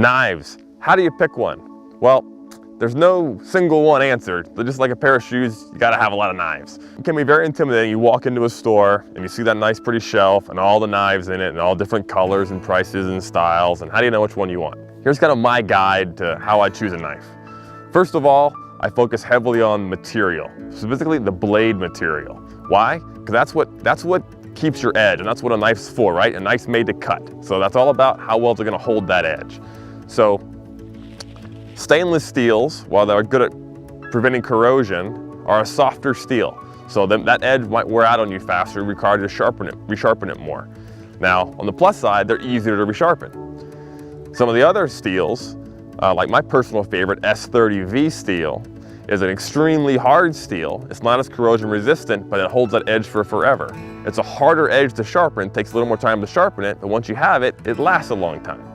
Knives. How do you pick one? Well, there's no single one answer. They're just like a pair of shoes, you gotta have a lot of knives. It can be very intimidating. You walk into a store and you see that nice pretty shelf and all the knives in it and all different colors and prices and styles, and how do you know which one you want? Here's kind of my guide to how I choose a knife. First of all, I focus heavily on material, specifically the blade material. Why? Because that's what keeps your edge, and that's what a knife's for, right? A knife's made to cut. So that's all about how well they're gonna hold that edge. So stainless steels, while they're good at preventing corrosion, are a softer steel. So that edge might wear out on you faster, require you to resharpen it more. Now, on the plus side, they're easier to resharpen. Some of the other steels, like my personal favorite, S30V steel, is an extremely hard steel. It's not as corrosion resistant, but it holds that edge for forever. It's a harder edge to sharpen, takes a little more time to sharpen it, but once you have it, it lasts a long time.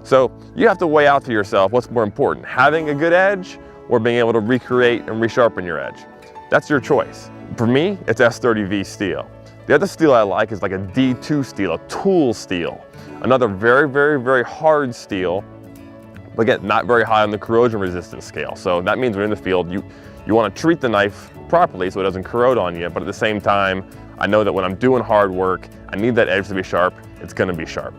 So you have to weigh out for yourself what's more important, having a good edge or being able to recreate and resharpen your edge. That's your choice. For me, it's S30V steel. The other steel I like is like a D2 steel, a tool steel. Another very, very, very hard steel, but again, not very high on the corrosion resistance scale. So that means when you're in the field, you want to treat the knife properly so it doesn't corrode on you, but at the same time, I know that when I'm doing hard work, I need that edge to be sharp, it's going to be sharp.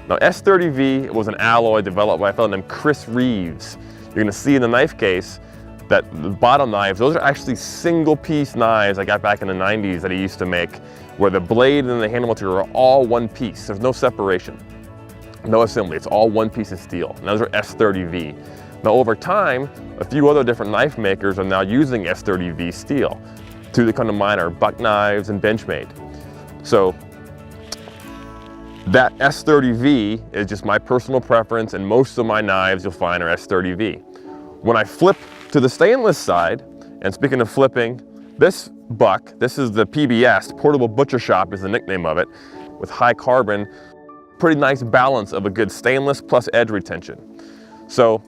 Now S30V was an alloy developed by a fellow named Chris Reeves. You're going to see in the knife case that the bottom knives, those are actually single piece knives I got back in the 90s that he used to make, where the blade and the handle material are all one piece. There's no separation, no assembly, it's all one piece of steel. And those are S30V. Now over time, a few other different knife makers are now using S30V steel. Two that come to mind are Buck Knives and Benchmade. So that S30V is just my personal preference, and most of my knives you'll find are S30V. When I flip to the stainless side, and speaking of flipping, this Buck, this is the PBS, Portable Butcher Shop is the nickname of it, with high carbon, pretty nice balance of a good stainless plus edge retention. So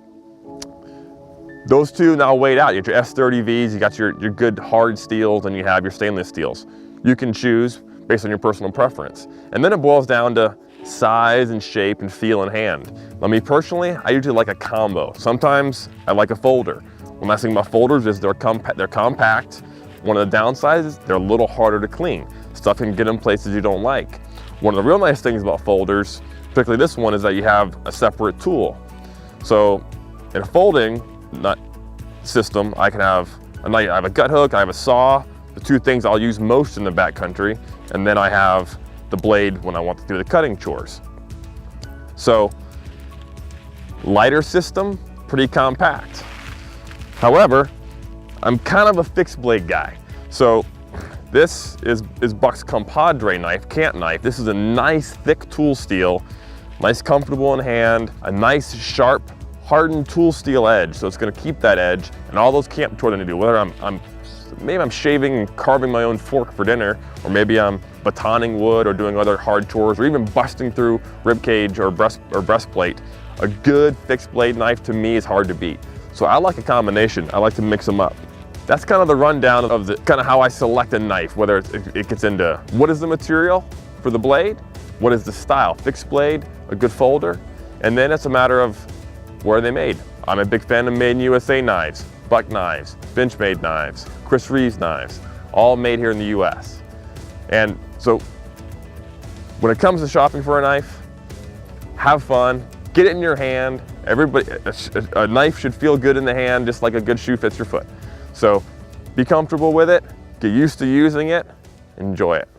those two now weighed out. You got your S30Vs, you got your good hard steels, and you have your stainless steels. You can choose based on your personal preference. And then it boils down to size and shape and feel and hand. Now me personally, I usually like a combo. Sometimes I like a folder. One nice thing about folders is they're compact. One of the downsides is they're a little harder to clean. Stuff can get in places you don't like. One of the real nice things about folders, particularly this one, is that you have a separate tool. So in a folding system, I have a gut hook, I have a saw, the two things I'll use most in the backcountry, and then I have the blade when I want to do the cutting chores. So lighter system, pretty compact. However, I'm kind of a fixed blade guy. So this is Buck's compadre knife, cant knife. This is a nice thick tool steel, nice comfortable in hand, a nice sharp hardened tool steel edge. So it's gonna keep that edge and all those camp chores I need to do, whether maybe I'm shaving and carving my own fork for dinner, or maybe I'm batoning wood or doing other hard chores, or even busting through rib cage or breastplate. A good fixed blade knife to me is hard to beat. So I like a combination. I like to mix them up. That's kind of the rundown of kind of how I select a knife, whether it gets into what is the material for the blade, what is the style, fixed blade, a good folder, and then it's a matter of where are they made. I'm a big fan of Made in USA knives, Buck knives, Benchmade knives, Chris Reeves knives, all made here in the US. And so when it comes to shopping for a knife, have fun, get it in your hand. A knife should feel good in the hand, just like a good shoe fits your foot. So be comfortable with it, get used to using it, enjoy it.